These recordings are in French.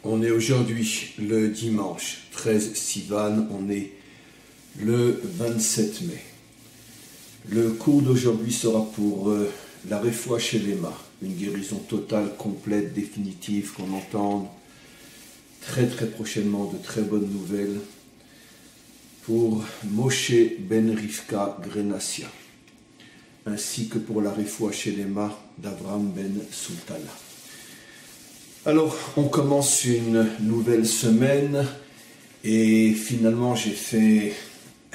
On est aujourd'hui le dimanche 13 Sivan, on est le 27 mai. Le cours d'aujourd'hui sera pour la Refoua Shelema, une guérison totale, complète, définitive, qu'on entende très prochainement de très bonnes nouvelles pour Moshe ben Rivka Grenassia, ainsi que pour la Refoua Shelema d'Avram ben Sultana. Alors, on commence une nouvelle semaine et finalement j'ai fait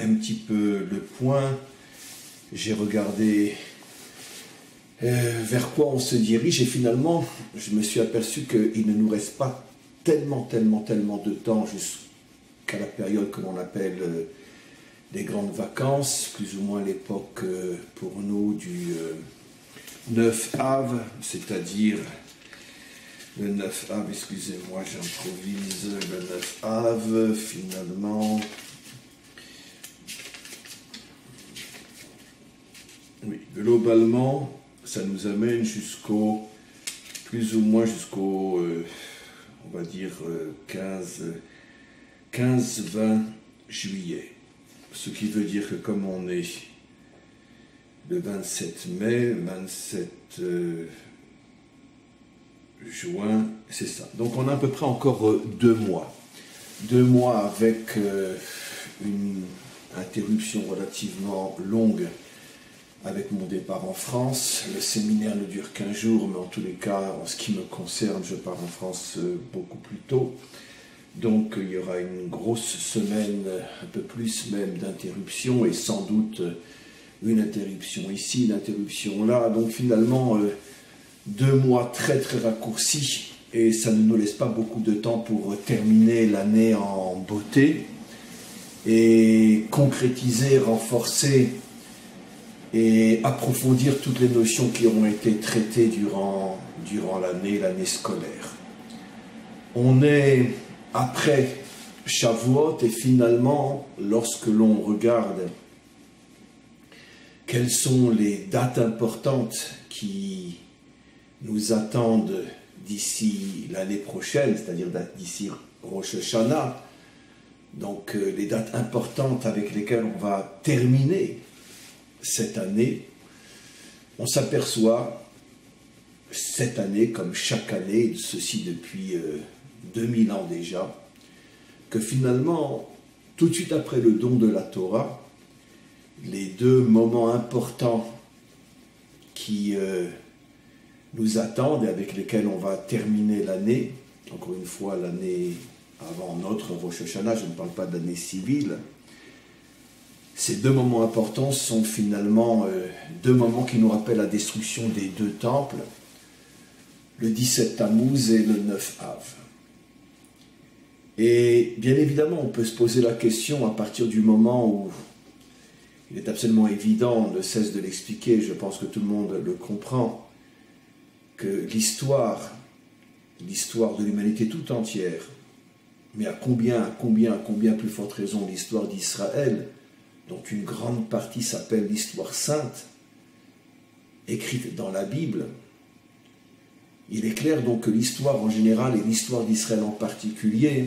un petit peu le point. J'ai regardé vers quoi on se dirige et finalement je me suis aperçu qu'il ne nous reste pas tellement de temps jusqu'à la période que l'on appelle les grandes vacances, plus ou moins l'époque pour nous du 9 Av, c'est-à-dire le 9 Av, excusez-moi, j'improvise, le 9 Av, finalement, oui, globalement, ça nous amène plus ou moins jusqu'au, on va dire, 15-20 juillet. Ce qui veut dire que comme on est le 27 mai, 27 juin, c'est ça. Donc on a à peu près encore 2 mois. 2 mois avec une interruption relativement longue avec mon départ en France. Le séminaire ne dure qu'1 jour, mais en tous les cas, en ce qui me concerne, je pars en France beaucoup plus tôt. Donc il y aura une grosse semaine, un peu plus même, d'interruption, et sans doute une interruption ici, une interruption là. Donc finalement, 2 mois très raccourcis, et ça ne nous laisse pas beaucoup de temps pour terminer l'année en beauté et concrétiser, renforcer et approfondir toutes les notions qui ont été traitées durant l'année scolaire. On est après Shavuot et finalement, lorsque l'on regarde quelles sont les dates importantes qui nous attendent d'ici l'année prochaine, c'est-à-dire d'ici Rosh Hashanah, donc les dates importantes avec lesquelles on va terminer cette année, on s'aperçoit cette année, comme chaque année, ceci depuis 2000 ans déjà, que finalement, tout de suite après le don de la Torah, les 2 moments importants qui nous attendent et avec lesquels on va terminer l'année, encore une fois l'année avant notre Rosh Hashanah, je ne parle pas d'année civile, ces 2 moments importants sont finalement 2 moments qui nous rappellent la destruction des 2 temples, le 17 Tammuz et le 9 Av. Et bien évidemment, on peut se poser la question à partir du moment où il est absolument évident, on ne cesse de l'expliquer, je pense que tout le monde le comprend, que l'histoire de l'humanité tout entière, mais à combien plus forte raison l'histoire d'Israël, dont une grande partie s'appelle l'histoire sainte, écrite dans la Bible, il est clair donc que l'histoire en général et l'histoire d'Israël en particulier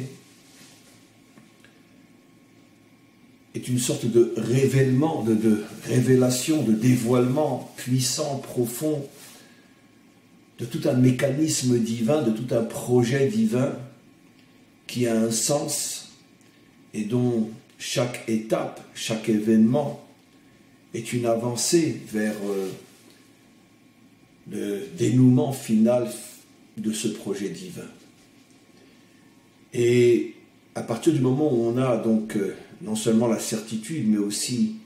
est une sorte de révèlement, de révélation, de dévoilement puissant, profond, de tout un mécanisme divin, de tout un projet divin qui a un sens et dont chaque étape, chaque événement est une avancée vers le dénouement final de ce projet divin. Et à partir du moment où on a donc non seulement la certitude, mais aussi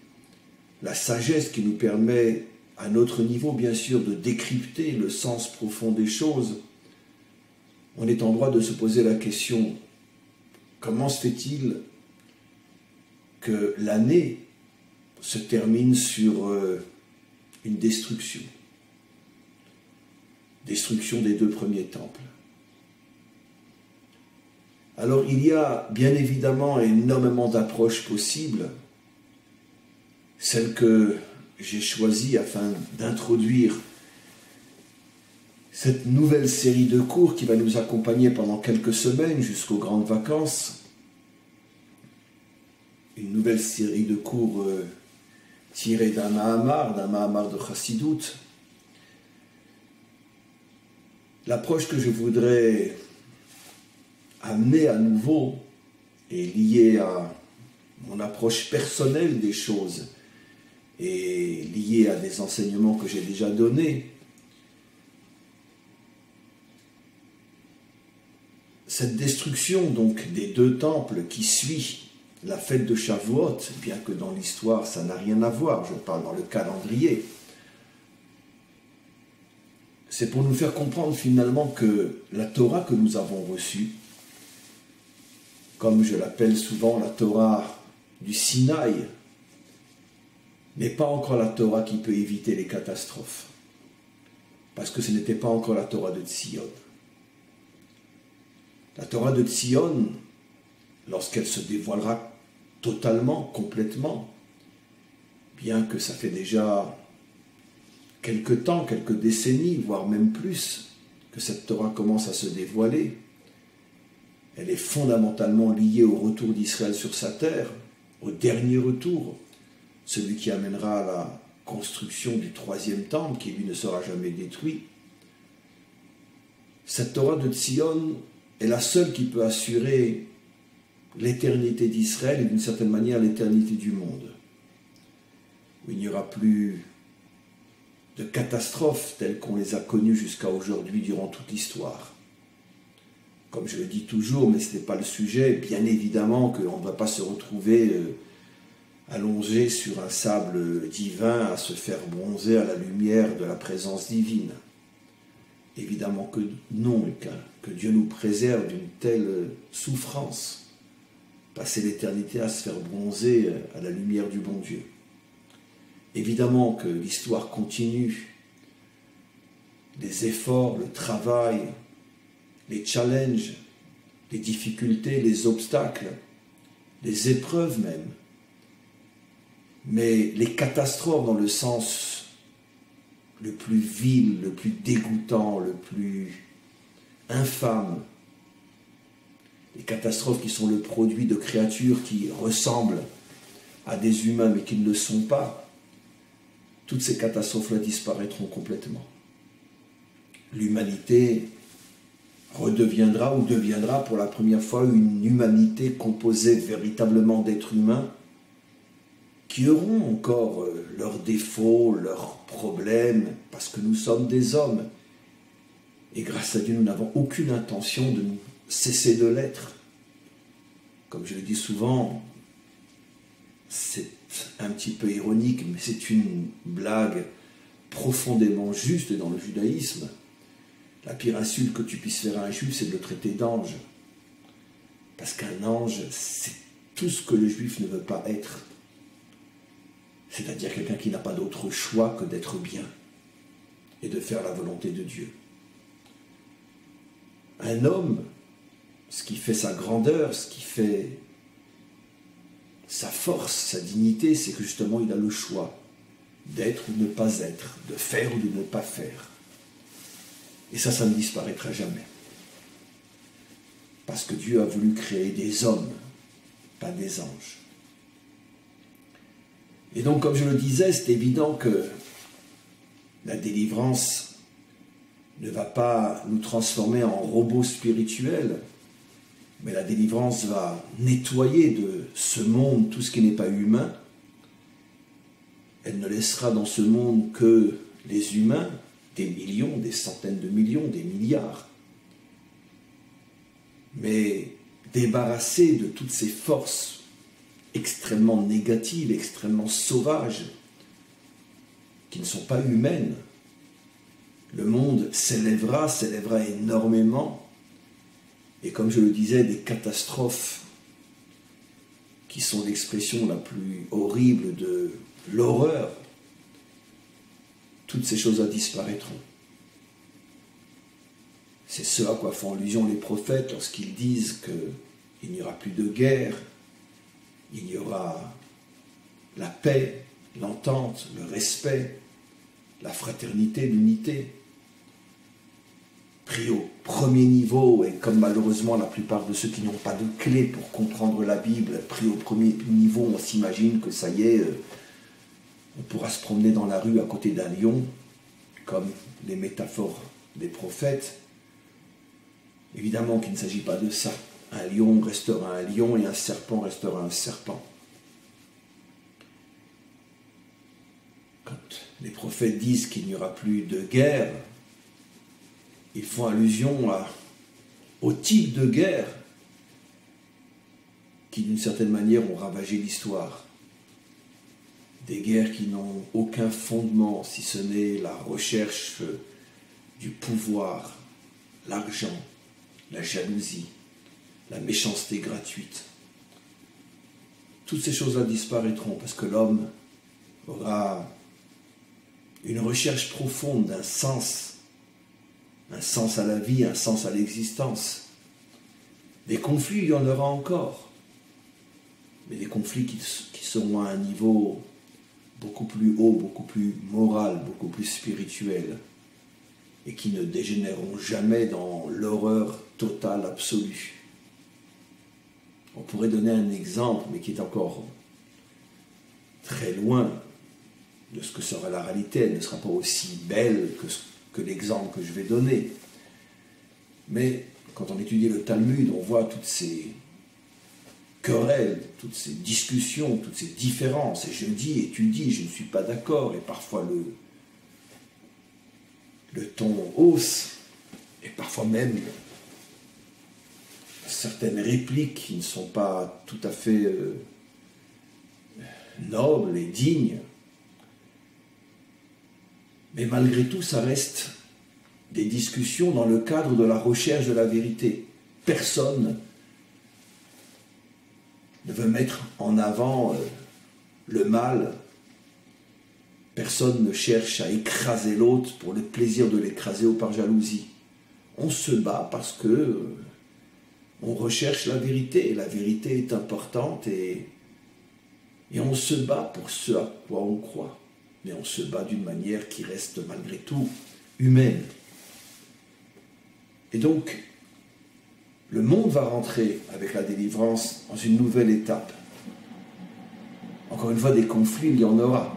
la sagesse qui nous permet, à notre niveau bien sûr, de décrypter le sens profond des choses, on est en droit de se poser la question, comment se fait-il que l'année se termine sur une destruction des 2 premiers temples? Alors il y a bien évidemment énormément d'approches possibles. Celle que j'ai choisie afin d'introduire cette nouvelle série de cours qui va nous accompagner pendant quelques semaines jusqu'aux grandes vacances. Une nouvelle série de cours tirée d'un Mahamar de Chassidut. L'approche que je voudrais amener à nouveau est liée à mon approche personnelle des choses et liée à des enseignements que j'ai déjà donnés. Cette destruction donc des deux temples qui suit la fête de Shavuot, bien que dans l'histoire ça n'a rien à voir, je parle dans le calendrier, c'est pour nous faire comprendre finalement que la Torah que nous avons reçue, comme je l'appelle souvent la Torah du Sinaï, n'est pas encore la Torah qui peut éviter les catastrophes, parce que ce n'était pas encore la Torah de Tzion. La Torah de Tzion, lorsqu'elle se dévoilera totalement, complètement, bien que ça fait déjà quelques temps, quelques décennies, voire même plus, que cette Torah commence à se dévoiler, elle est fondamentalement liée au retour d'Israël sur sa terre, au dernier retour, celui qui amènera à la construction du troisième temple, qui lui ne sera jamais détruit. Cette Torah de Tzion est la seule qui peut assurer l'éternité d'Israël et d'une certaine manière l'éternité du monde, où il n'y aura plus de catastrophes telles qu'on les a connues jusqu'à aujourd'hui durant toute l'histoire. Comme je le dis toujours, mais ce n'est pas le sujet, bien évidemment qu'on ne va pas se retrouver allongé sur un sable divin à se faire bronzer à la lumière de la présence divine. Évidemment que non, que Dieu nous préserve d'une telle souffrance. Passer l'éternité à se faire bronzer à la lumière du bon Dieu. Évidemment que l'histoire continue. Les efforts, le travail, les challenges, les difficultés, les obstacles, les épreuves même. Mais les catastrophes dans le sens le plus vil, le plus dégoûtant, le plus infâme, les catastrophes qui sont le produit de créatures qui ressemblent à des humains mais qui ne le sont pas, toutes ces catastrophes-là disparaîtront complètement. L'humanité redeviendra ou deviendra pour la première fois une humanité composée véritablement d'êtres humains qui auront encore leurs défauts, leurs problèmes, parce que nous sommes des hommes. Et grâce à Dieu, nous n'avons aucune intention de nous cesser de l'être. Comme je le dis souvent, c'est un petit peu ironique, mais c'est une blague profondément juste dans le judaïsme. La pire insulte que tu puisses faire à un juif, c'est de le traiter d'ange. Parce qu'un ange, c'est tout ce que le juif ne veut pas être. C'est-à-dire quelqu'un qui n'a pas d'autre choix que d'être bien et de faire la volonté de Dieu. Un homme, ce qui fait sa grandeur, ce qui fait sa force, sa dignité, c'est que justement il a le choix d'être ou de ne pas être, de faire ou de ne pas faire. Et ça ne disparaîtra jamais. Parce que Dieu a voulu créer des hommes, pas des anges. Et donc, comme je le disais, c'est évident que la délivrance ne va pas nous transformer en robots spirituels, mais la délivrance va nettoyer de ce monde tout ce qui n'est pas humain. Elle ne laissera dans ce monde que les humains, des millions, des centaines de millions, des milliards. Mais débarrassée de toutes ces forces extrêmement négatives, extrêmement sauvages, qui ne sont pas humaines, le monde s'élèvera énormément, et comme je le disais, des catastrophes qui sont l'expression la plus horrible de l'horreur, toutes ces choses-là disparaîtront. C'est ce à quoi font allusion les prophètes lorsqu'ils disent qu'il n'y aura plus de guerre, il y aura la paix, l'entente, le respect, la fraternité, l'unité. pris au premier niveau, et comme malheureusement la plupart de ceux qui n'ont pas de clé pour comprendre la Bible, pris au premier niveau, on s'imagine que ça y est, on pourra se promener dans la rue à côté d'un lion, comme les métaphores des prophètes. Évidemment qu'il ne s'agit pas de ça. Un lion restera un lion et un serpent restera un serpent. Quand les prophètes disent qu'il n'y aura plus de guerre, ils font allusion au type de guerre qui, d'une certaine manière, ont ravagé l'histoire. Des guerres qui n'ont aucun fondement, si ce n'est la recherche du pouvoir, l'argent, la jalousie, la méchanceté gratuite. Toutes ces choses-là disparaîtront parce que l'homme aura une recherche profonde d'un sens, un sens à la vie, un sens à l'existence. Des conflits, il y en aura encore, mais des conflits qui seront à un niveau beaucoup plus haut, beaucoup plus moral, beaucoup plus spirituel, et qui ne dégénéreront jamais dans l'horreur totale, absolue. On pourrait donner un exemple, mais qui est encore très loin de ce que sera la réalité. Elle ne sera pas aussi belle que l'exemple que je vais donner. Mais quand on étudie le Talmud, on voit toutes ces querelles, toutes ces discussions, toutes ces différences. Et je dis et tu dis, je ne suis pas d'accord. Et parfois le ton hausse. Et parfois même certaines répliques qui ne sont pas tout à fait nobles et dignes. Mais malgré tout, ça reste des discussions dans le cadre de la recherche de la vérité. Personne ne veut mettre en avant le mal. Personne ne cherche à écraser l'autre pour le plaisir de l'écraser ou par jalousie. On se bat parce que on recherche la vérité. Et la vérité est importante et on se bat pour ce à quoi on croit. Mais on se bat d'une manière qui reste malgré tout humaine. Et donc, le monde va rentrer avec la délivrance dans une nouvelle étape. Encore une fois, des conflits, il y en aura.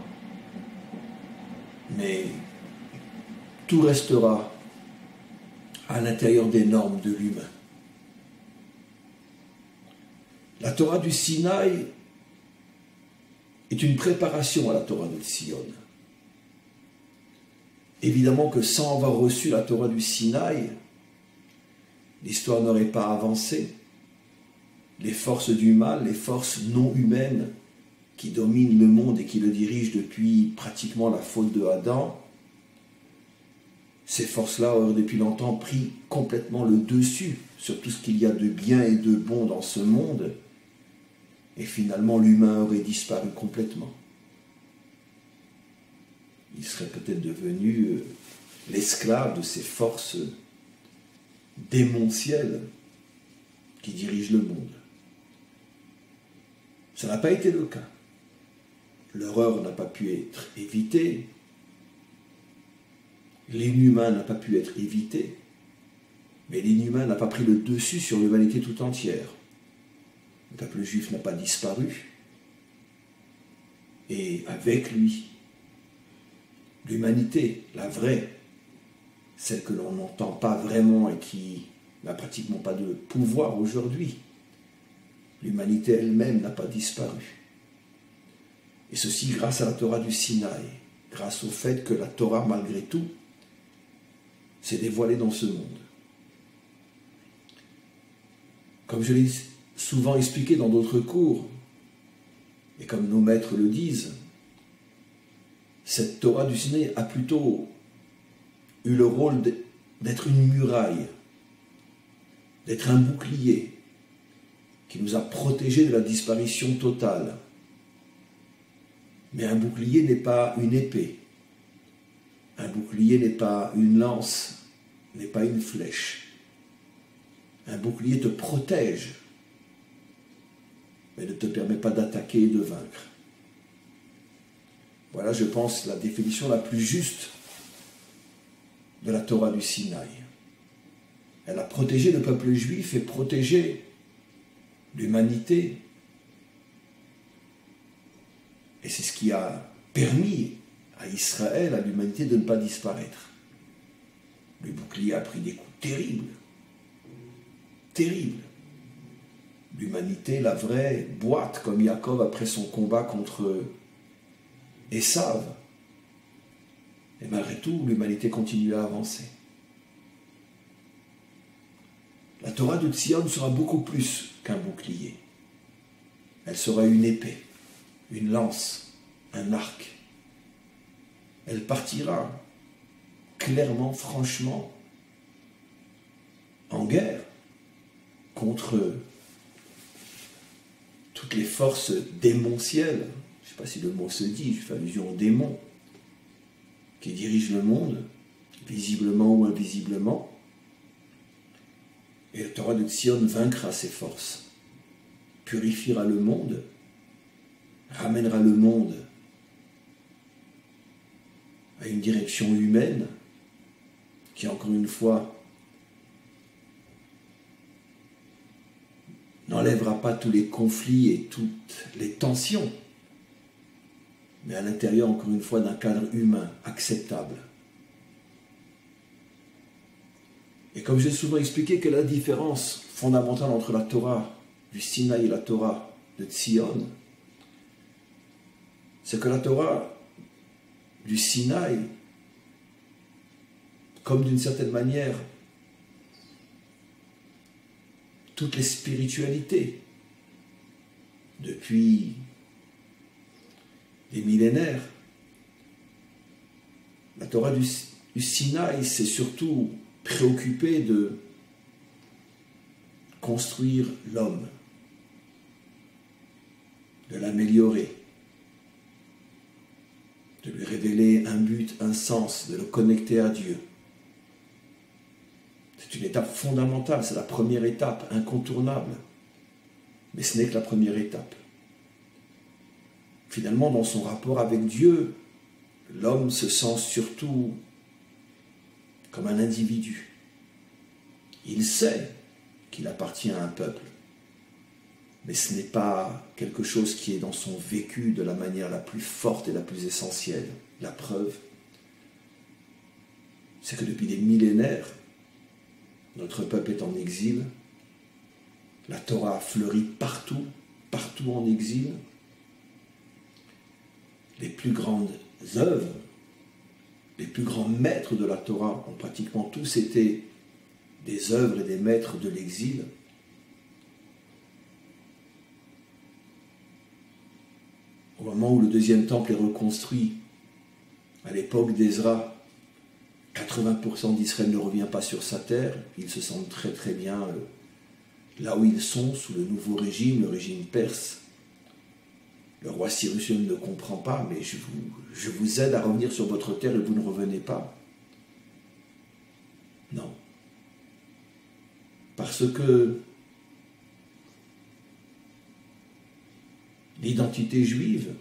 Mais tout restera à l'intérieur des normes de l'humain. La Torah du Sinaï est une préparation à la Torah de Sion. Évidemment que sans avoir reçu la Torah du Sinaï, l'histoire n'aurait pas avancé. Les forces du mal, les forces non humaines qui dominent le monde et qui le dirigent depuis pratiquement la faute de Adam, ces forces-là auraient depuis longtemps pris complètement le dessus sur tout ce qu'il y a de bien et de bon dans ce monde, et finalement l'humain aurait disparu complètement. Il serait peut-être devenu l'esclave de ces forces démentielles qui dirigent le monde. Ça n'a pas été le cas. L'horreur n'a pas pu être évitée. L'inhumain n'a pas pu être évité. Mais l'inhumain n'a pas pris le dessus sur l'humanité tout entière. Le peuple juif n'a pas disparu. Et avec lui, l'humanité, la vraie, celle que l'on n'entend pas vraiment et qui n'a pratiquement pas de pouvoir aujourd'hui, l'humanité elle-même n'a pas disparu. Et ceci grâce à la Torah du Sinaï, grâce au fait que la Torah, malgré tout, s'est dévoilée dans ce monde. Comme je l'ai souvent expliqué dans d'autres cours, et comme nos maîtres le disent, cette Torah du Sinaï a plutôt eu le rôle d'être une muraille, d'être un bouclier qui nous a protégés de la disparition totale. Mais un bouclier n'est pas une épée. Un bouclier n'est pas une lance, n'est pas une flèche. Un bouclier te protège, mais ne te permet pas d'attaquer et de vaincre. Voilà, je pense, la définition la plus juste de la Torah du Sinaï. Elle a protégé le peuple juif et protégé l'humanité. Et c'est ce qui a permis à Israël, à l'humanité, de ne pas disparaître. Le bouclier a pris des coups terribles. Terribles. L'humanité, la vraie, boite comme Jacob après son combat contre Ésav. Et malgré tout, l'humanité continue à avancer. La Torah de Tzion sera beaucoup plus qu'un bouclier. Elle sera une épée, une lance, un arc. Elle partira clairement, franchement, en guerre contre toutes les forces démentielles. Je ne sais pas si le mot se dit, je fais allusion aux démons qui dirigent le monde, visiblement ou invisiblement. Et la Torah de Tzion vaincra ces forces, purifiera le monde, ramènera le monde à une direction humaine qui, encore une fois, n'enlèvera pas tous les conflits et toutes les tensions, mais à l'intérieur, encore une fois, d'un cadre humain acceptable. Et comme j'ai souvent expliqué, quelle est la différence fondamentale entre la Torah du Sinaï et la Torah de Tzion, c'est que la Torah du Sinaï, comme d'une certaine manière, toutes les spiritualités, depuis des millénaires, la Torah du Sinaï s'est surtout préoccupée de construire l'homme, de l'améliorer, de lui révéler un but, un sens, de le connecter à Dieu. C'est une étape fondamentale, c'est la première étape, incontournable. Mais ce n'est que la première étape. Finalement, dans son rapport avec Dieu, l'homme se sent surtout comme un individu. Il sait qu'il appartient à un peuple, mais ce n'est pas quelque chose qui est dans son vécu de la manière la plus forte et la plus essentielle. La preuve, c'est que depuis des millénaires, notre peuple est en exil, la Torah fleurit partout, partout en exil. Les plus grandes œuvres, les plus grands maîtres de la Torah ont pratiquement tous été des œuvres et des maîtres de l'exil. Au moment où le deuxième temple est reconstruit, à l'époque d'Ezra, 80% d'Israël ne revient pas sur sa terre. Ils se sentent très très bien là où ils sont, sous le nouveau régime, le régime perse. Le roi Cyrus ne le comprend pas, mais je vous aide à revenir sur votre terre et vous ne revenez pas. Non. Parce que l'identité juive,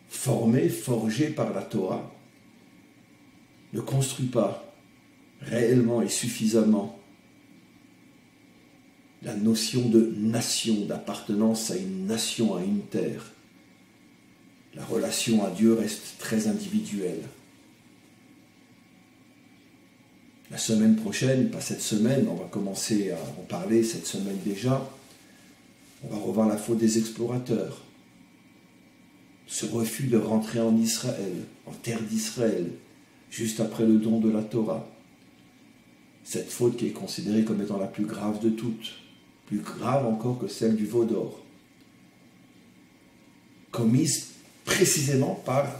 formée, forgée par la Torah, ne construit pas réellement et suffisamment la notion de nation, d'appartenance à une nation, à une terre. La relation à Dieu reste très individuelle. La semaine prochaine, pas cette semaine, on va commencer à en parler cette semaine déjà, on va revoir la faute des explorateurs. Ce refus de rentrer en Israël, en terre d'Israël, juste après le don de la Torah. Cette faute qui est considérée comme étant la plus grave de toutes, plus grave encore que celle du veau d'or, commise précisément par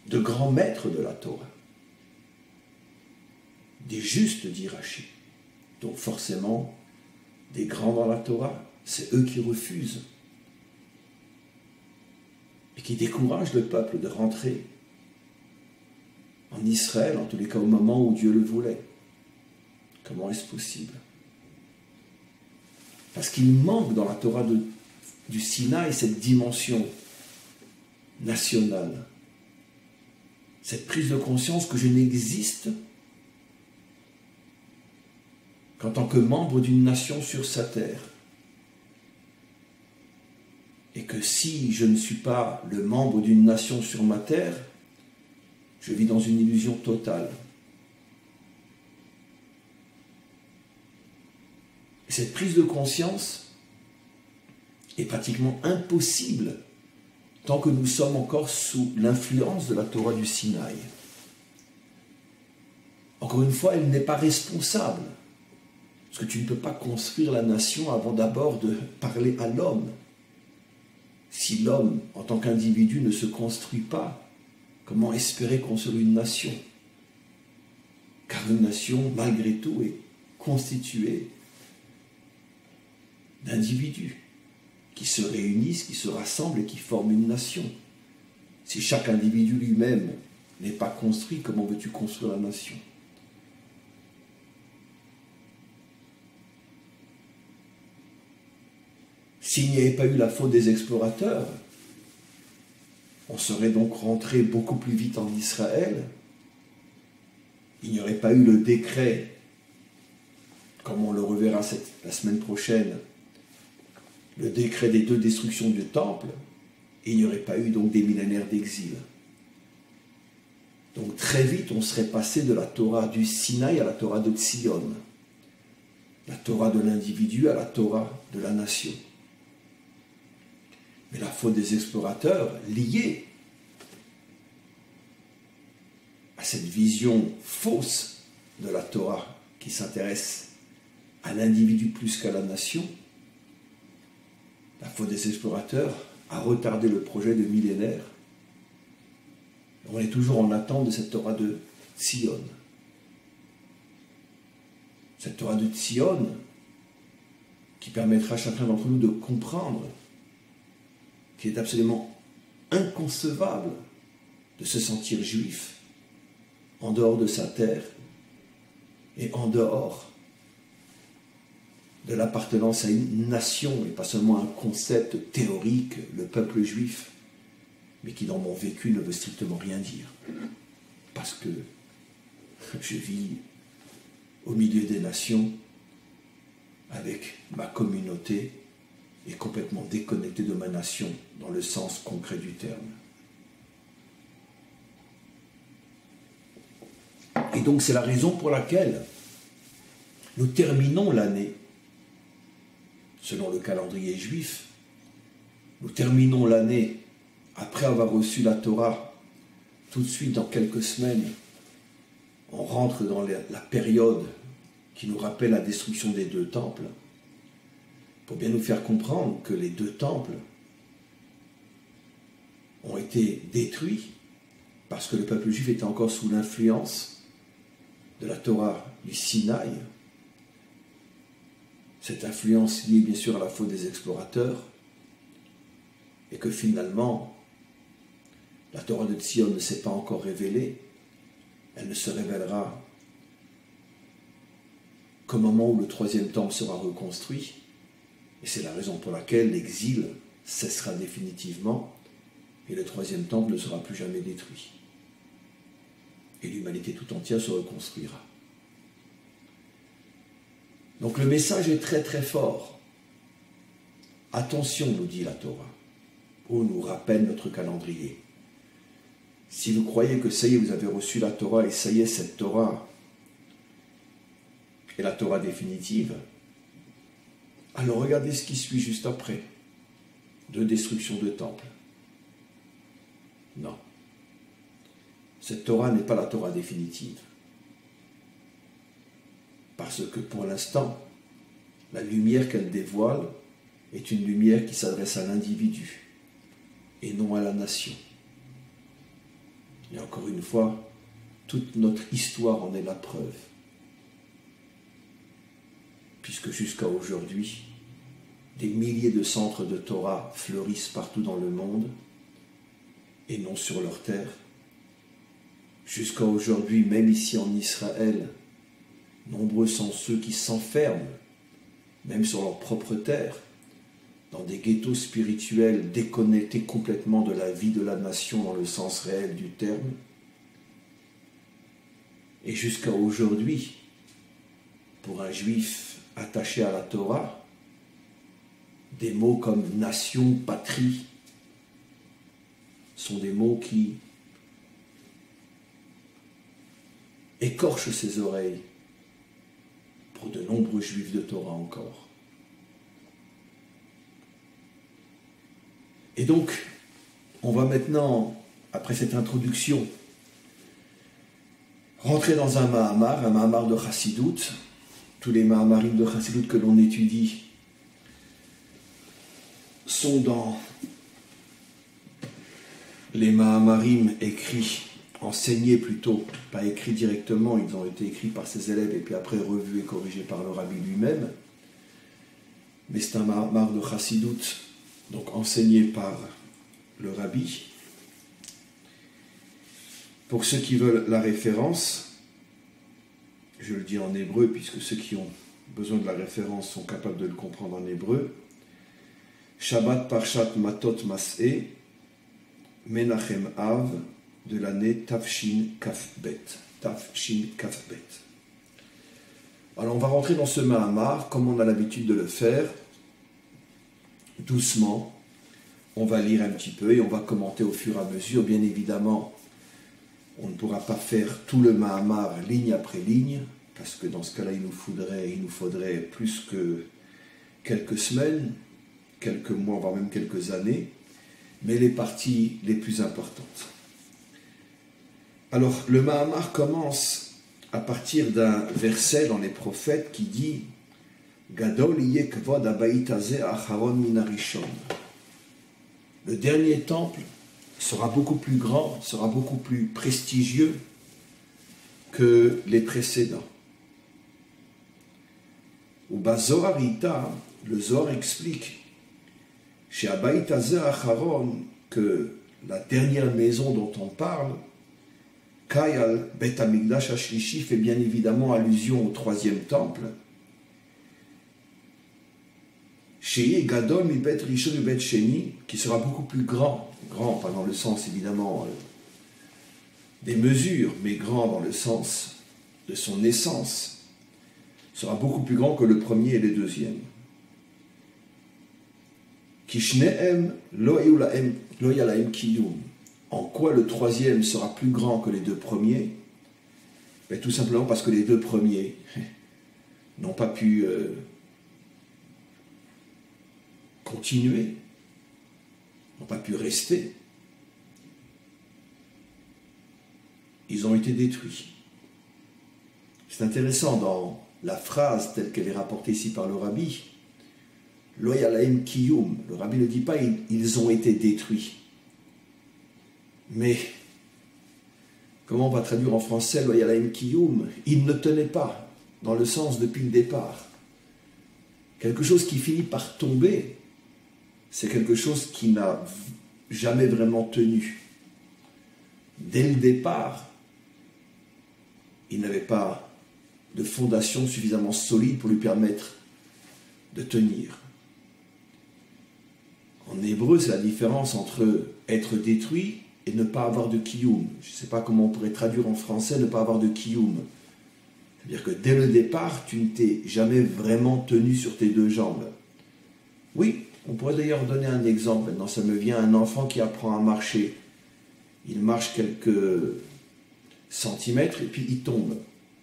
de grands maîtres de la Torah, des justes d'Irachi. Donc forcément, des grands dans la Torah, c'est eux qui refusent et qui découragent le peuple de rentrer en Israël, en tous les cas au moment où Dieu le voulait. Comment est-ce possible? Parce qu'il manque dans la Torah du Sinaï cette dimension nationale, cette prise de conscience que je n'existe qu'en tant que membre d'une nation sur sa terre, et que si je ne suis pas le membre d'une nation sur ma terre, je vis dans une illusion totale. Et cette prise de conscience est pratiquement impossible tant que nous sommes encore sous l'influence de la Torah du Sinaï. Encore une fois, elle n'est pas responsable, parce que tu ne peux pas construire la nation avant d'abord de parler à l'homme. Si l'homme, en tant qu'individu, ne se construit pas, comment espérer construire une nation? Car une nation, malgré tout, est constituée d'individus qui se réunissent, qui se rassemblent et qui forment une nation. Si chaque individu lui-même n'est pas construit, comment veux-tu construire la nation? S'il n'y avait pas eu la faute des explorateurs, on serait donc rentré beaucoup plus vite en Israël. Il n'y aurait pas eu le décret, comme on le reverra la semaine prochaine, le décret des 2 destructions du temple, et il n'y aurait pas eu donc des millénaires d'exil. Donc très vite, on serait passé de la Torah du Sinaï à la Torah de Tzion, la Torah de l'individu à la Torah de la nation. Mais la faute des explorateurs, liée à cette vision fausse de la Torah qui s'intéresse à l'individu plus qu'à la nation, la faute des explorateurs a retardé le projet de millénaire. On est toujours en attente de cette Torah de Tzion. Cette Torah de Tzion qui permettra à chacun d'entre nous de comprendre qu'il est absolument inconcevable de se sentir juif en dehors de sa terre et en dehors de l'appartenance à une nation, et pas seulement un concept théorique, le peuple juif, mais qui dans mon vécu ne veut strictement rien dire. Parce que je vis au milieu des nations, avec ma communauté, et complètement déconnecté de ma nation, dans le sens concret du terme. Et donc c'est la raison pour laquelle nous terminons l'année, selon le calendrier juif, nous terminons l'année après avoir reçu la Torah. Tout de suite, dans quelques semaines, on rentre dans la période qui nous rappelle la destruction des 2 temples, pour bien nous faire comprendre que les 2 temples ont été détruits parce que le peuple juif était encore sous l'influence de la Torah du Sinaï. Cette influence liée bien sûr à la faute des explorateurs, et que finalement la Torah de Tzion ne s'est pas encore révélée. Elle ne se révélera qu'au moment où le 3e temple sera reconstruit. Et c'est la raison pour laquelle l'exil cessera définitivement et le 3e temple ne sera plus jamais détruit. Et l'humanité tout entière se reconstruira. Donc le message est très très fort. Attention, nous dit la Torah, ou nous rappelle notre calendrier. Si vous croyez que ça y est, vous avez reçu la Torah et ça y est, cette Torah est la Torah définitive, alors regardez ce qui suit juste après. 2 destructions de temples. Non. Cette Torah n'est pas la Torah définitive. Parce que pour l'instant, la lumière qu'elle dévoile est une lumière qui s'adresse à l'individu et non à la nation. Et encore une fois, toute notre histoire en est la preuve. Puisque jusqu'à aujourd'hui, des milliers de centres de Torah fleurissent partout dans le monde et non sur leur terre. Jusqu'à aujourd'hui, même ici en Israël, nombreux sont ceux qui s'enferment, même sur leur propre terre, dans des ghettos spirituels déconnectés complètement de la vie de la nation dans le sens réel du terme. Et jusqu'à aujourd'hui, pour un juif attaché à la Torah, des mots comme nation, patrie, sont des mots qui écorchent ses oreilles pour de nombreux juifs de Torah encore. Et donc, on va maintenant, après cette introduction, rentrer dans un Mahamar de Chassidut. Tous les Mahamarim de Chassidut que l'on étudie sont dans les Mahamarim écrits, enseignés plutôt, pas écrits directement, ils ont été écrits par ses élèves et puis après revus et corrigés par le rabbi lui-même. Mais c'est un Mahamar de Chassidut, donc enseigné par le rabbi. Pour ceux qui veulent la référence, je le dis en hébreu, puisque ceux qui ont besoin de la référence sont capables de le comprendre en hébreu. Shabbat Parshat Matot Mas'e, Menachem Av, de l'année Tafshin Kafbet. Tafshin Kafbet. Alors on va rentrer dans ce Mahamar, comme on a l'habitude de le faire, doucement. On va lire un petit peu et on va commenter au fur et à mesure. Bien évidemment, on ne pourra pas faire tout le Mahamar ligne après ligne, parce que dans ce cas-là, il nous faudrait plus que quelques semaines, quelques mois, voire même quelques années, mais les parties les plus importantes. Alors, le Mahamar commence à partir d'un verset dans les prophètes qui dit « Gadol yeh kvod habayit hazeh acharon min harishon » Le dernier temple sera beaucoup plus grand, sera beaucoup plus prestigieux que les précédents. Ou Zohar Ita, le Zohar explique chez Habayit Hazeh Acharon que la dernière maison dont on parle, Kayal Bet Hamikdash Ashlishi, fait bien évidemment allusion au troisième temple. Shei Gadol mi Bet Rishon mi Bet Sheni, qui sera beaucoup plus grand, pas dans le sens évidemment des mesures, mais grand dans le sens de son essence, sera beaucoup plus grand que le premier et le deuxième. Kishnehem lo yalahem kiyum. En quoi le troisième sera plus grand que les deux premiers? Ben, tout simplement parce que les deux premiers n'ont pas pu continuer, n'ont pas pu rester. Ils ont été détruits. C'est intéressant dans la phrase telle qu'elle est rapportée ici par le rabbi. Lo yalahem kiyum. Le rabbi ne dit pas ils ont été détruits. Mais, comment on va traduire en français Lo yalahem kiyum? Ils ne tenaient pas, dans le sens depuis le départ. Quelque chose qui finit par tomber, c'est quelque chose qui n'a jamais vraiment tenu. Dès le départ, il n'avait pas de fondation suffisamment solide pour lui permettre de tenir. En hébreu, c'est la différence entre être détruit et ne pas avoir de kiyum. Je ne sais pas comment on pourrait traduire en français ne pas avoir de kiyum. C'est-à-dire que dès le départ, tu ne t'es jamais vraiment tenu sur tes deux jambes. Oui, on pourrait d'ailleurs donner un exemple. Maintenant, ça me vient un enfant qui apprend à marcher. Il marche quelques centimètres et puis il tombe.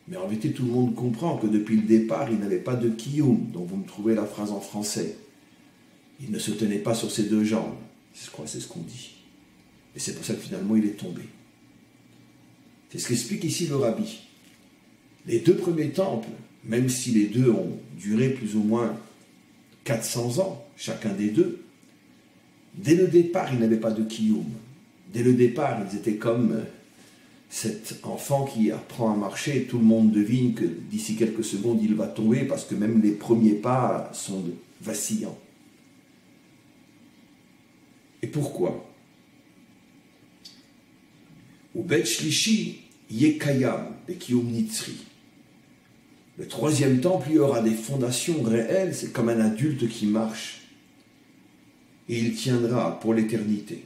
Mais en vérité, tout le monde comprend que depuis le départ, il n'avait pas de kiyum, dont vous me trouvez la phrase en français. Il ne se tenait pas sur ses deux jambes. Je crois que c'est ce qu'on dit. Et c'est pour ça que finalement, il est tombé. C'est ce qu'explique ici le rabbi. Les deux premiers temples, même si les deux ont duré plus ou moins 400 ans, chacun des deux, dès le départ, ils n'avaient pas de kiyum. Dès le départ, ils étaient comme cet enfant qui apprend à marcher, et tout le monde devine que d'ici quelques secondes, il va tomber parce que même les premiers pas sont vacillants. Et pourquoi? Ou Bet Shlishi Yekayam Bekiyum Nitzri. Le troisième temple, il y aura des fondations réelles, c'est comme un adulte qui marche. Et il tiendra pour l'éternité.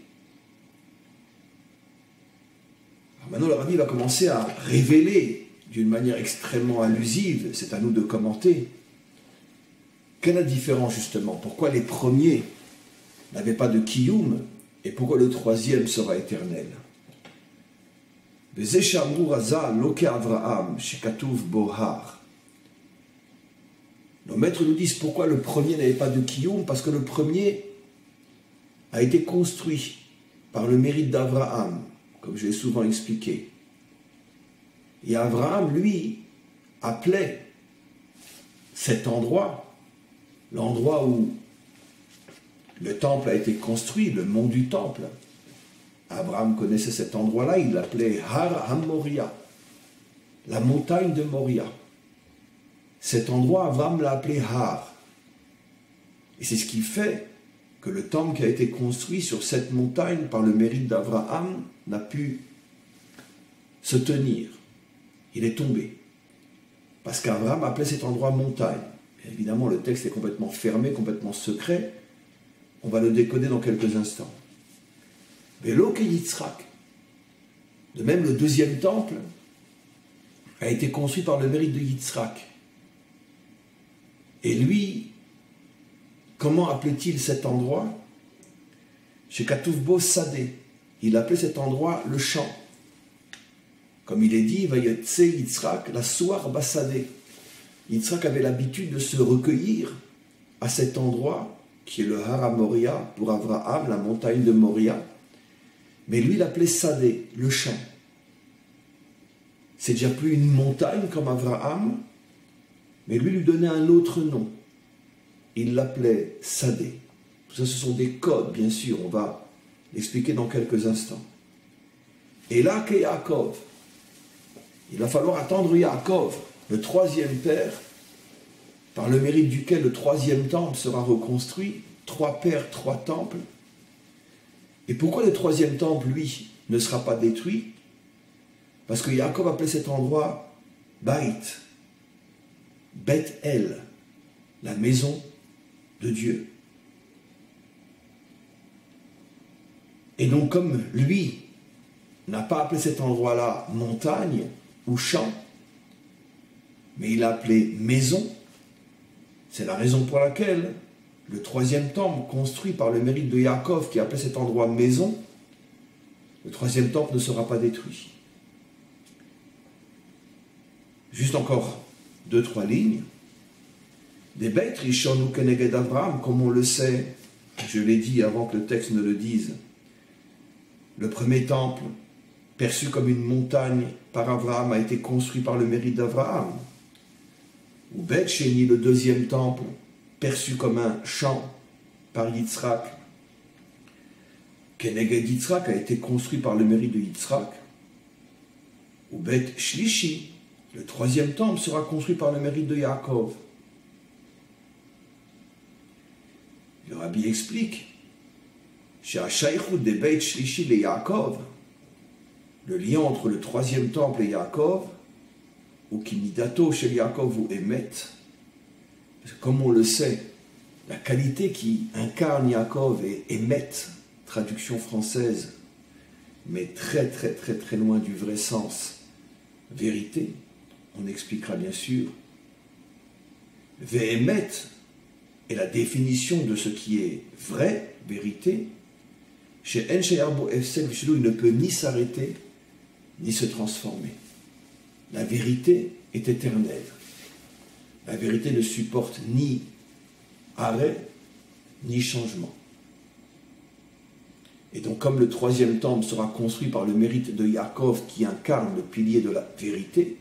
Alors maintenant, le rabbi va commencer à révéler d'une manière extrêmement allusive, c'est à nous de commenter. Quelle est la différence justement? Pourquoi les premiers n'avaient pas de kiyum et pourquoi le troisième sera éternel? Nos maîtres nous disent pourquoi le premier n'avait pas de kiyum, parce que le premier a été construit par le mérite d'Abraham, comme je l'ai souvent expliqué. Et Abraham, lui, appelait cet endroit, l'endroit où le temple a été construit, le mont du temple. Abraham connaissait cet endroit-là, il l'appelait Har HaMoria, la montagne de Moria. Cet endroit, Abraham l'a appelé Har. Et c'est ce qui fait que le temple qui a été construit sur cette montagne par le mérite d'Abraham n'a pu se tenir. Il est tombé. Parce qu'Abraham appelait cet endroit montagne. Et évidemment, le texte est complètement fermé, complètement secret. On va le décoder dans quelques instants. Vélo que Yitzhak. De même, le deuxième temple a été construit par le mérite de Yitzhak. Et lui, comment appelait-il cet endroit? Chez Katouvbo Sadé, il appelait cet endroit le champ. Comme il est dit, Vayetse Yitzhak, la soir Basadé. Yitzhak avait l'habitude de se recueillir à cet endroit, qui est le Har HaMoria pour Abraham, la montagne de Moria. Mais lui, il l'appelait Sadé, le champ. C'est déjà plus une montagne comme Abraham, mais lui donnait un autre nom. Il l'appelait Sadé. Tout ça, ce sont des codes, bien sûr, on va l'expliquer dans quelques instants. Et là, que Yaakov, il va falloir attendre Yaakov, le troisième père, par le mérite duquel le troisième temple sera reconstruit, 3 pères, 3 temples. Et pourquoi le troisième temple, lui, ne sera pas détruit? Parce que Yaakov appelait cet endroit Bait, Beth-El, la maison de Dieu. Et donc, comme lui n'a pas appelé cet endroit-là montagne ou champ, mais il l'a appelé maison, c'est la raison pour laquelle le troisième temple construit par le mérite de Yaakov, qui appelait cet endroit maison, le troisième temple ne sera pas détruit. Juste encore 2-3 lignes. Des bêtes Rishon ou Keneged Abraham, comme on le sait, je l'ai dit avant que le texte ne le dise, le premier temple, perçu comme une montagne par Abraham, a été construit par le mérite d'Abraham. Ou Beth Sheni, le deuxième temple, perçu comme un champ par Yitzhak. Keneged Yitzhak a été construit par le mérite de Yitzhak. Ou Beth Shlishi, le troisième temple, sera construit par le mérite de Yaakov. Le Rabbi explique, chez Hachaïchut de Beit Shlishi le Yaakov, le lien entre le troisième temple et Yaakov, ou Kimidato chez Yaakov ou Emet, parce que comme on le sait, la qualité qui incarne Yaakov est Emet, traduction française, mais très très très très loin du vrai sens, vérité, on expliquera bien sûr. Ve'emet est la définition de ce qui est vrai, vérité. Chez Ensheyarbo Efsel Vishlo, il ne peut ni s'arrêter, ni se transformer. La vérité est éternelle. La vérité ne supporte ni arrêt, ni changement. Et donc, comme le troisième temple sera construit par le mérite de Yaakov, qui incarne le pilier de la vérité,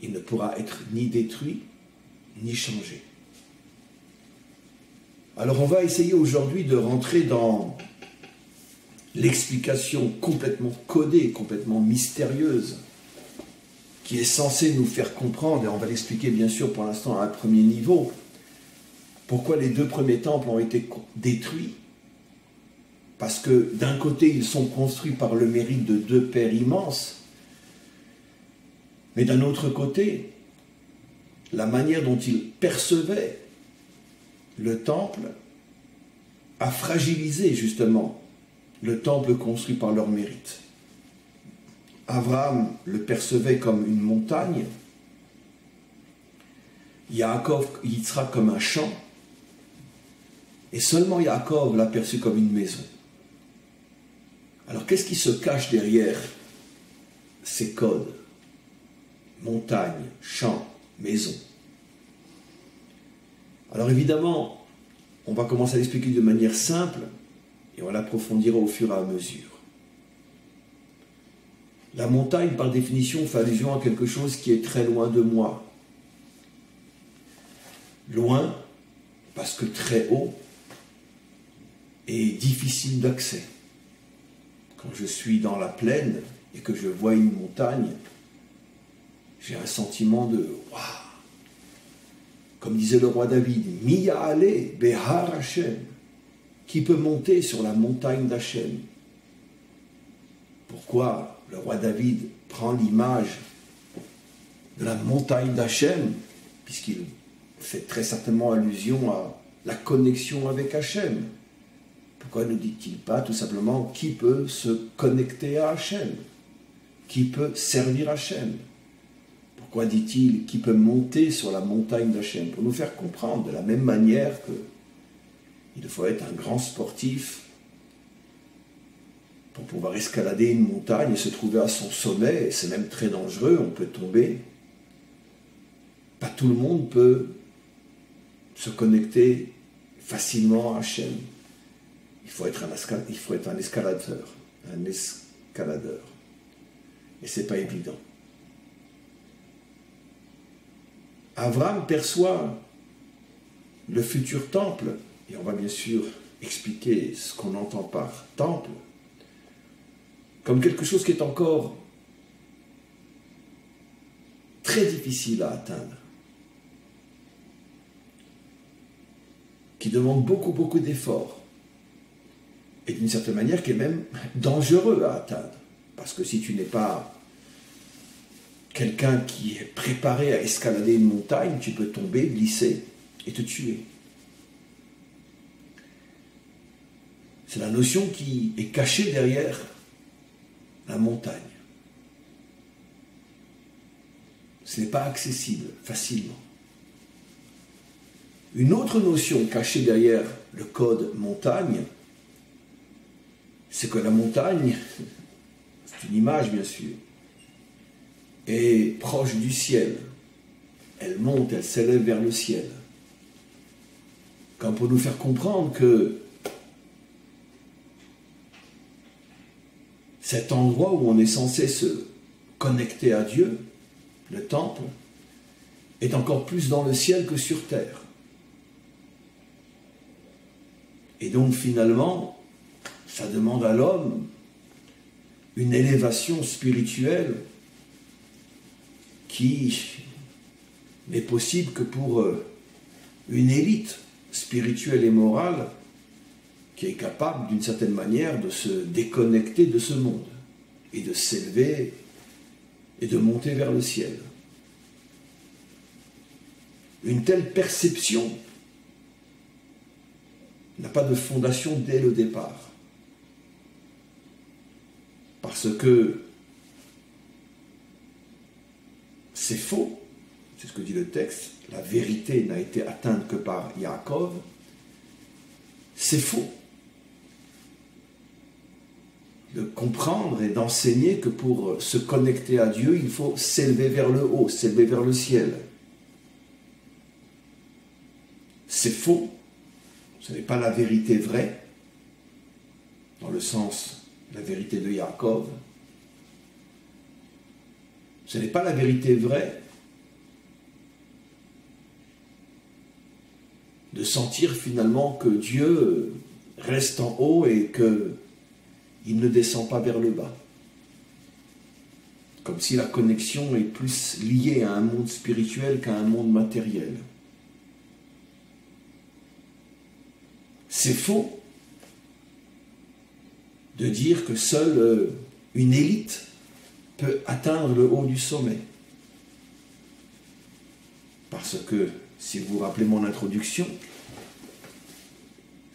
il ne pourra être ni détruit, ni changé. Alors, on va essayer aujourd'hui de rentrer dans l'explication complètement codée, complètement mystérieuse, qui est censée nous faire comprendre, et on va l'expliquer bien sûr pour l'instant à un premier niveau, pourquoi les 2 premiers temples ont été détruits. Parce que d'un côté, ils sont construits par le mérite de 2 pères immenses, mais d'un autre côté, la manière dont ils percevaient le temple a fragilisé justement le temple construit par leur mérite. Abraham le percevait comme une montagne, Yaakov, Yitzhak comme un champ, et seulement Yaakov l'a perçu comme une maison. Alors qu'est-ce qui se cache derrière ces codes? Montagne, champ, maison. Alors évidemment, on va commencer à l'expliquer de manière simple et on l'approfondira au fur et à mesure. La montagne, par définition, fait allusion à quelque chose qui est très loin de moi. Loin, parce que très haut et difficile d'accès. Quand je suis dans la plaine et que je vois une montagne, j'ai un sentiment de « waouh !» Comme disait le roi David, « Miya ale behar Hashem » qui peut monter sur la montagne d'Hachem. Pourquoi le roi David prend l'image de la montagne d'Hachem, puisqu'il fait très certainement allusion à la connexion avec Hachem. Pourquoi ne dit-il pas tout simplement qui peut se connecter à Hachem, qui peut servir Hachem? Pourquoi dit-il qui peut monter sur la montagne d'Hachem? Pour nous faire comprendre de la même manière que il faut être un grand sportif pour pouvoir escalader une montagne et se trouver à son sommet, et c'est même très dangereux, on peut tomber. Pas tout le monde peut se connecter facilement à Hachem. Il faut être un escaladeur. Et ce n'est pas évident. Abraham perçoit le futur temple, et on va bien sûr expliquer ce qu'on entend par temple, comme quelque chose qui est encore très difficile à atteindre, qui demande beaucoup d'efforts, et d'une certaine manière qui est même dangereux à atteindre, parce que si tu n'es pas quelqu'un qui est préparé à escalader une montagne, tu peux tomber, glisser et te tuer. C'est la notion qui est cachée derrière la montagne. Ce n'est pas accessible facilement. Une autre notion cachée derrière le code montagne, c'est que la montagne, c'est une image bien sûr, est proche du ciel. Elle monte, elle s'élève vers le ciel. Comme pour nous faire comprendre que cet endroit où on est censé se connecter à Dieu, le temple, est encore plus dans le ciel que sur terre. Et donc finalement, ça demande à l'homme une élévation spirituelle qui n'est possible que pour une élite spirituelle et morale qui est capable d'une certaine manière de se déconnecter de ce monde et de s'élever et de monter vers le ciel. Une telle perception n'a pas de fondation dès le départ. Parce que c'est faux, c'est ce que dit le texte, la vérité n'a été atteinte que par Yaakov. C'est faux de comprendre et d'enseigner que pour se connecter à Dieu, il faut s'élever vers le haut, s'élever vers le ciel. C'est faux, ce n'est pas la vérité vraie, dans le sens de la vérité de Yaakov. Ce n'est pas la vérité vraie de sentir finalement que Dieu reste en haut et qu'il ne descend pas vers le bas. Comme si la connexion est plus liée à un monde spirituel qu'à un monde matériel. C'est faux de dire que seule une élite peut atteindre le haut du sommet. Parce que, si vous vous rappelez mon introduction,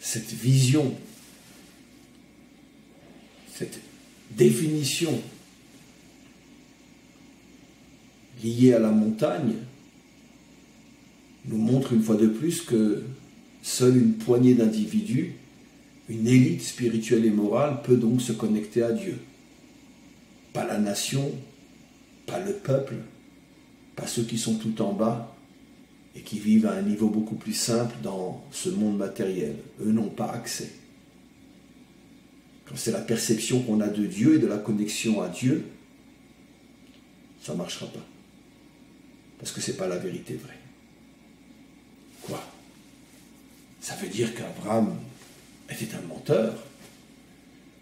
cette vision, cette définition lié à la montagne, nous montre une fois de plus que seule une poignée d'individus, une élite spirituelle et morale peut donc se connecter à Dieu. Pas la nation, pas le peuple, pas ceux qui sont tout en bas et qui vivent à un niveau beaucoup plus simple dans ce monde matériel. Eux n'ont pas accès. Quand c'est la perception qu'on a de Dieu et de la connexion à Dieu, ça ne marchera pas. Parce que ce n'est pas la vérité vraie. Quoi? Ça veut dire qu'Abraham était un menteur?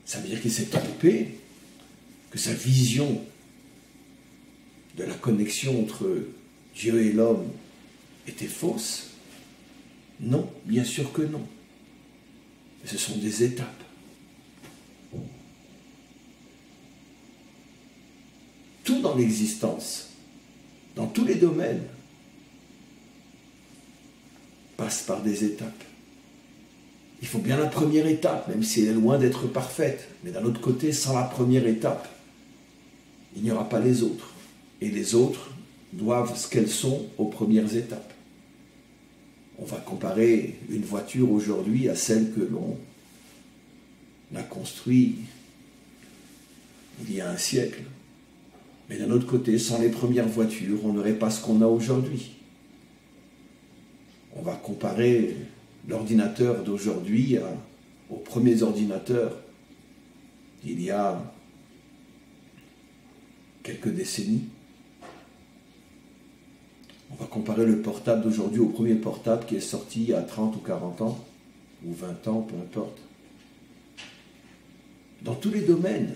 Ça veut dire qu'il s'est trompé? Que sa vision de la connexion entre Dieu et l'homme était fausse? Non, bien sûr que non. Mais ce sont des étapes. Tout dans l'existence, dans tous les domaines, passe par des étapes. Il faut bien la première étape, même si elle est loin d'être parfaite. Mais d'un autre côté, sans la première étape, il n'y aura pas les autres. Et les autres doivent ce qu'elles sont aux premières étapes. On va comparer une voiture aujourd'hui à celle que l'on a construite il y a un siècle. Mais d'un autre côté, sans les premières voitures, on n'aurait pas ce qu'on a aujourd'hui. On va comparer l'ordinateur d'aujourd'hui aux premiers ordinateurs d'il y a quelques décennies. On va comparer le portable d'aujourd'hui au premier portable qui est sorti il y a 30 ou 40 ans, ou 20 ans, peu importe. Dans tous les domaines,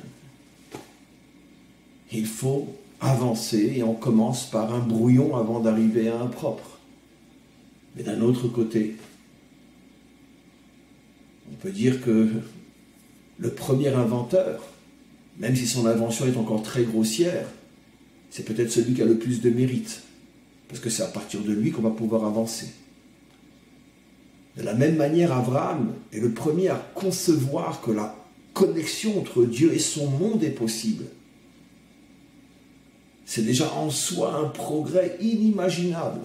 il faut avancer et on commence par un brouillon avant d'arriver à un propre. Mais d'un autre côté, on peut dire que le premier inventeur, même si son invention est encore très grossière, c'est peut-être celui qui a le plus de mérite. Parce que c'est à partir de lui qu'on va pouvoir avancer. De la même manière, Abraham est le premier à concevoir que la connexion entre Dieu et son monde est possible. C'est déjà en soi un progrès inimaginable.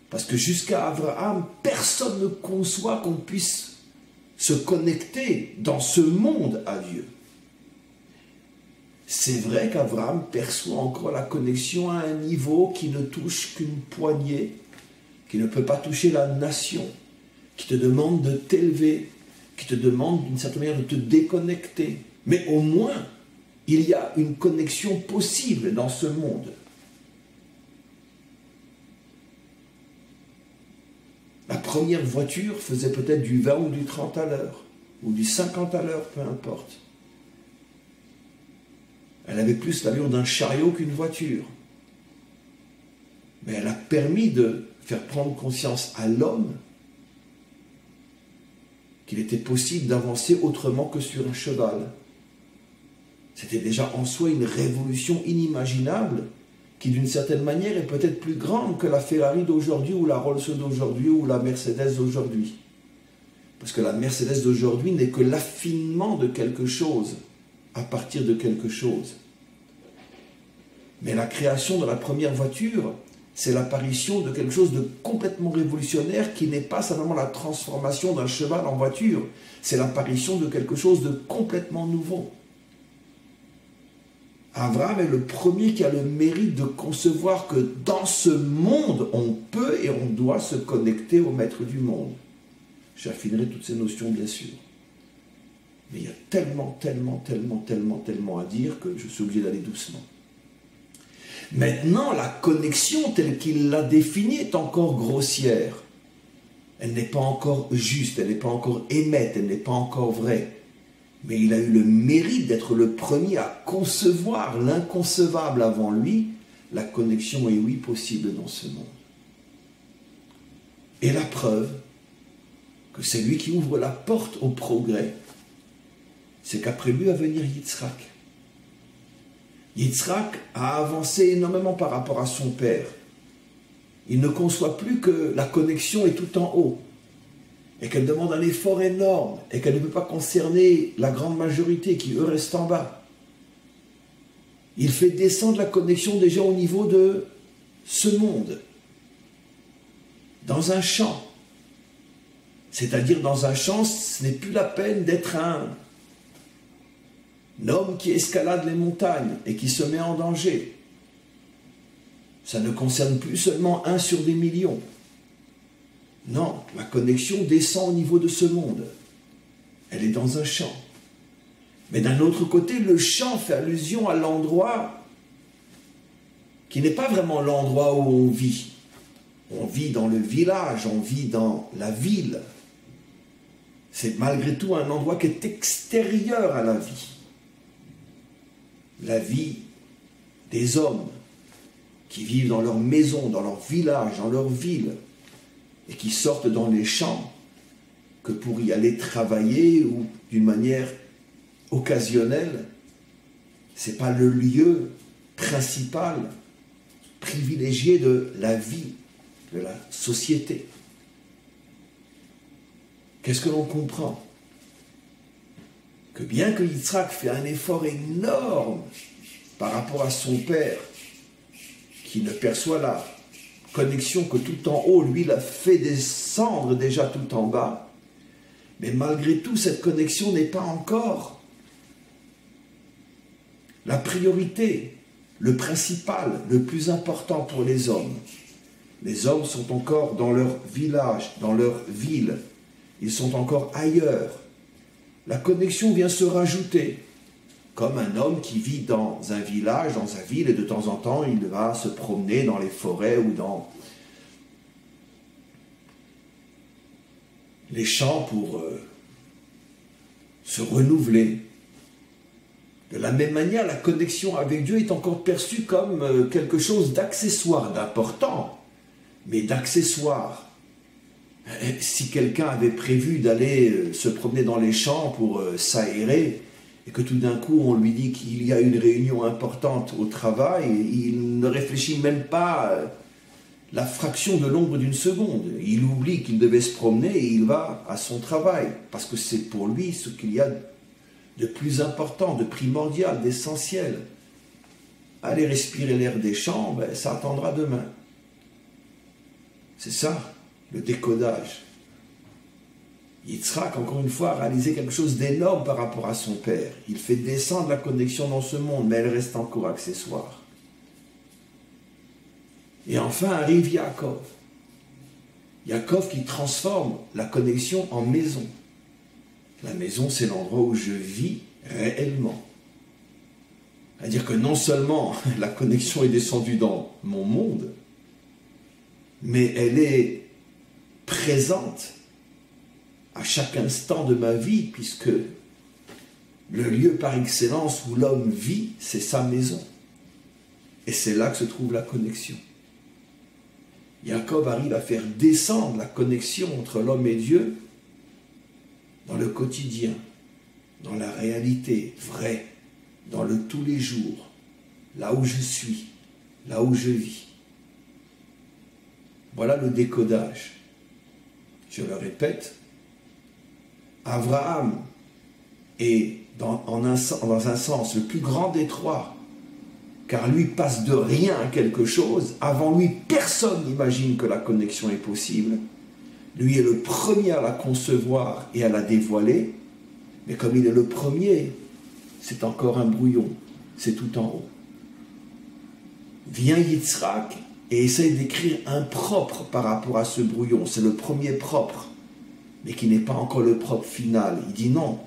Parce que jusqu'à Abraham, personne ne conçoit qu'on puisse se connecter dans ce monde à Dieu. C'est vrai qu'Abraham perçoit encore la connexion à un niveau qui ne touche qu'une poignée, qui ne peut pas toucher la nation, qui te demande de t'élever, qui te demande d'une certaine manière de te déconnecter. Mais au moins, il y a une connexion possible dans ce monde. La première voiture faisait peut-être du 20 ou du 30 à l'heure, ou du 50 à l'heure, peu importe. Elle avait plus l'allure d'un chariot qu'une voiture. Mais elle a permis de faire prendre conscience à l'homme qu'il était possible d'avancer autrement que sur un cheval. C'était déjà en soi une révolution inimaginable qui d'une certaine manière est peut-être plus grande que la Ferrari d'aujourd'hui ou la Rolls d'aujourd'hui ou la Mercedes d'aujourd'hui. Parce que la Mercedes d'aujourd'hui n'est que l'affinement de quelque chose à partir de quelque chose. Mais la création de la première voiture, c'est l'apparition de quelque chose de complètement révolutionnaire qui n'est pas simplement la transformation d'un cheval en voiture, c'est l'apparition de quelque chose de complètement nouveau. Abraham est le premier qui a le mérite de concevoir que dans ce monde, on peut et on doit se connecter au maître du monde. J'affinerai toutes ces notions, bien sûr. Mais il y a tellement à dire que je suis obligé d'aller doucement. Maintenant, la connexion telle qu'il l'a définie est encore grossière. Elle n'est pas encore juste, elle n'est pas encore émette, elle n'est pas encore vraie. Mais il a eu le mérite d'être le premier à concevoir l'inconcevable avant lui. La connexion est oui possible dans ce monde. Et la preuve que c'est lui qui ouvre la porte au progrès, c'est qu'après lui va venir Yitzhak. Yitzhak a avancé énormément par rapport à son père. Il ne conçoit plus que la connexion est tout en haut et qu'elle demande un effort énorme et qu'elle ne peut pas concerner la grande majorité qui, eux, restent en bas. Il fait descendre la connexion déjà au niveau de ce monde, dans un champ. C'est-à-dire dans un champ, ce n'est plus la peine d'être un homme qui escalade les montagnes et qui se met en danger. Ça ne concerne plus seulement 1 sur des millions. Non, la connexion descend au niveau de ce monde. Elle est dans un champ. Mais d'un autre côté, le champ fait allusion à l'endroit qui n'est pas vraiment l'endroit où on vit. On vit dans le village, on vit dans la ville. C'est malgré tout un endroit qui est extérieur à la vie. La vie des hommes qui vivent dans leur maison, dans leur village, dans leur ville, et qui sortent dans les champs que pour y aller travailler ou d'une manière occasionnelle. Ce n'est pas le lieu principal, privilégié de la vie, de la société. Qu'est-ce que l'on comprend? Que bien que Yitzhak fait un effort énorme par rapport à son père, qui ne perçoit la connexion que tout en haut, lui l'a fait descendre déjà tout en bas, mais malgré tout, cette connexion n'est pas encore la priorité, le principal, le plus important pour les hommes. Les hommes sont encore dans leur village, dans leur ville. Ils sont encore ailleurs. La connexion vient se rajouter. Comme un homme qui vit dans un village, dans sa ville, et de temps en temps, il va se promener dans les forêts ou dans les champs pour se renouveler. De la même manière, la connexion avec Dieu est encore perçue comme quelque chose d'accessoire, d'important, mais d'accessoire. Si quelqu'un avait prévu d'aller se promener dans les champs pour s'aérer, et que tout d'un coup on lui dit qu'il y a une réunion importante au travail, il ne réfléchit même pas la fraction de l'ombre d'une seconde. Il oublie qu'il devait se promener et il va à son travail, parce que c'est pour lui ce qu'il y a de plus important, de primordial, d'essentiel. Aller respirer l'air des champs, ben, ça attendra demain. C'est ça, le décodage. Yitzhak, encore une fois, a réalisé quelque chose d'énorme par rapport à son père. Il fait descendre la connexion dans ce monde, mais elle reste encore accessoire. Et enfin arrive Yaakov. Yaakov qui transforme la connexion en maison. La maison, c'est l'endroit où je vis réellement. C'est-à-dire que non seulement la connexion est descendue dans mon monde, mais elle est présente à chaque instant de ma vie, puisque le lieu par excellence où l'homme vit, c'est sa maison. Et c'est là que se trouve la connexion. Jacob arrive à faire descendre la connexion entre l'homme et Dieu dans le quotidien, dans la réalité vraie, dans le tous les jours, là où je suis, là où je vis. Voilà le décodage. Je le répète, Abraham est dans un sens le plus grand des trois, car lui passe de rien à quelque chose. Avant lui, personne n'imagine que la connexion est possible. Lui est le premier à la concevoir et à la dévoiler, mais comme il est le premier, c'est encore un brouillon, c'est tout en haut. Vient Yitzhak et essaye d'écrire un propre par rapport à ce brouillon. C'est le premier propre, mais qui n'est pas encore le propre final. Il dit non,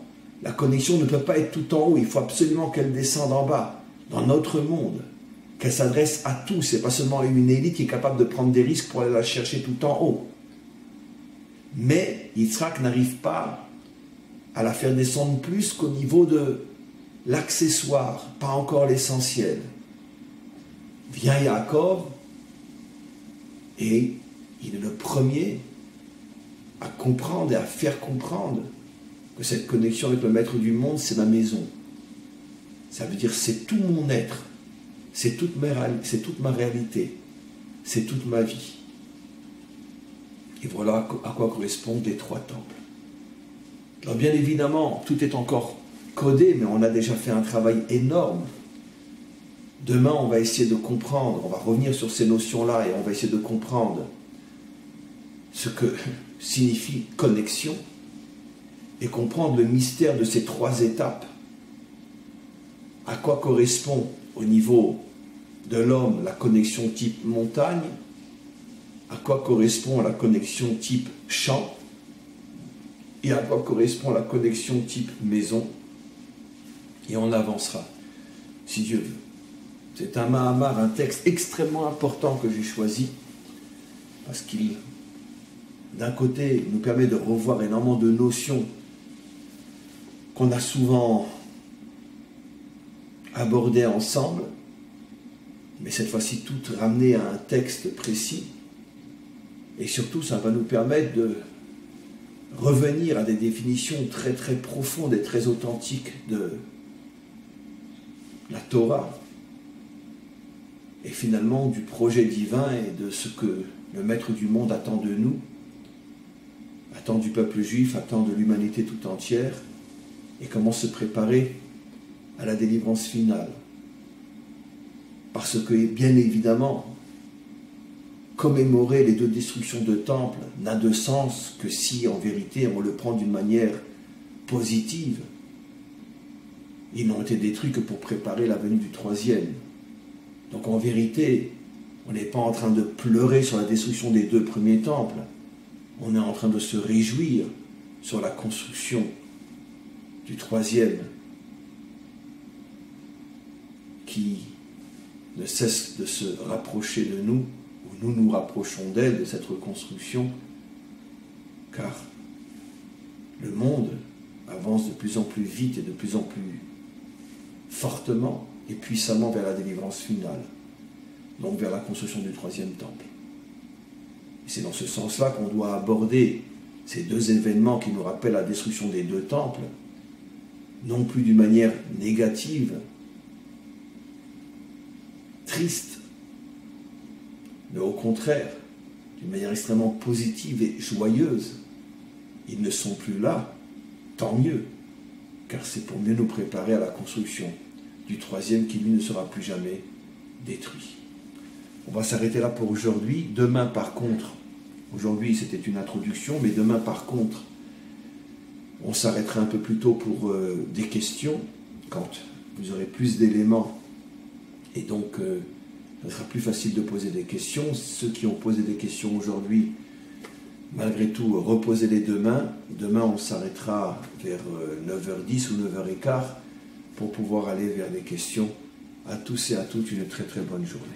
la connexion ne peut pas être tout en haut, il faut absolument qu'elle descende en bas, dans notre monde, qu'elle s'adresse à tous, c'est pas seulement une élite qui est capable de prendre des risques pour aller la chercher tout en haut. Mais Yitzhak n'arrive pas à la faire descendre plus qu'au niveau de l'accessoire, pas encore l'essentiel. Vient Yaakov, et il est le premier à comprendre et à faire comprendre que cette connexion avec le maître du monde, c'est ma maison. Ça veut dire c'est tout mon être, c'est toute ma réalité, c'est toute ma vie. Et voilà à quoi correspondent les trois temples. Alors bien évidemment, tout est encore codé, mais on a déjà fait un travail énorme Demain, on va essayer de comprendre, on va revenir sur ces notions-là et on va essayer de comprendre ce que signifie connexion et comprendre le mystère de ces 3 étapes. À quoi correspond au niveau de l'homme la connexion type montagne, à quoi correspond la connexion type champ et à quoi correspond la connexion type maison. Et on avancera, si Dieu veut. C'est un Mahamar, un texte extrêmement important que j'ai choisi, parce qu'il, d'un côté, nous permet de revoir énormément de notions qu'on a souvent abordées ensemble, mais cette fois-ci toutes ramenées à un texte précis. Et surtout, ça va nous permettre de revenir à des définitions très très profondes et très authentiques de la Torah, et finalement du projet divin et de ce que le Maître du monde attend de nous, attend du peuple juif, attend de l'humanité tout entière, et comment se préparer à la délivrance finale. Parce que, bien évidemment, commémorer les 2 destructions de temples n'a de sens que si, en vérité, on le prend d'une manière positive. Ils n'ont été détruits que pour préparer la venue du 3e. Donc en vérité, on n'est pas en train de pleurer sur la destruction des 2 premiers temples. On est en train de se réjouir sur la construction du 3e, qui ne cesse de se rapprocher de nous, ou nous nous rapprochons d'elle, de cette reconstruction, car le monde avance de plus en plus vite et de plus en plus fortement et puissamment vers la délivrance finale, donc vers la construction du 3e temple. Et c'est dans ce sens-là qu'on doit aborder ces 2 événements qui nous rappellent la destruction des 2 temples, non plus d'une manière négative, triste, mais au contraire, d'une manière extrêmement positive et joyeuse. Ils ne sont plus là, tant mieux, car c'est pour mieux nous préparer à la construction du 3e qui, lui, ne sera plus jamais détruit. On va s'arrêter là pour aujourd'hui. Demain, par contre, aujourd'hui c'était une introduction, mais demain, par contre, on s'arrêtera un peu plus tôt pour des questions, quand vous aurez plus d'éléments, et donc ce sera plus facile de poser des questions. Ceux qui ont posé des questions aujourd'hui, malgré tout, reposez-les demain. Demain, on s'arrêtera vers 9h10 ou 9h15 pour pouvoir aller vers les questions. À tous et à toutes, une très très bonne journée.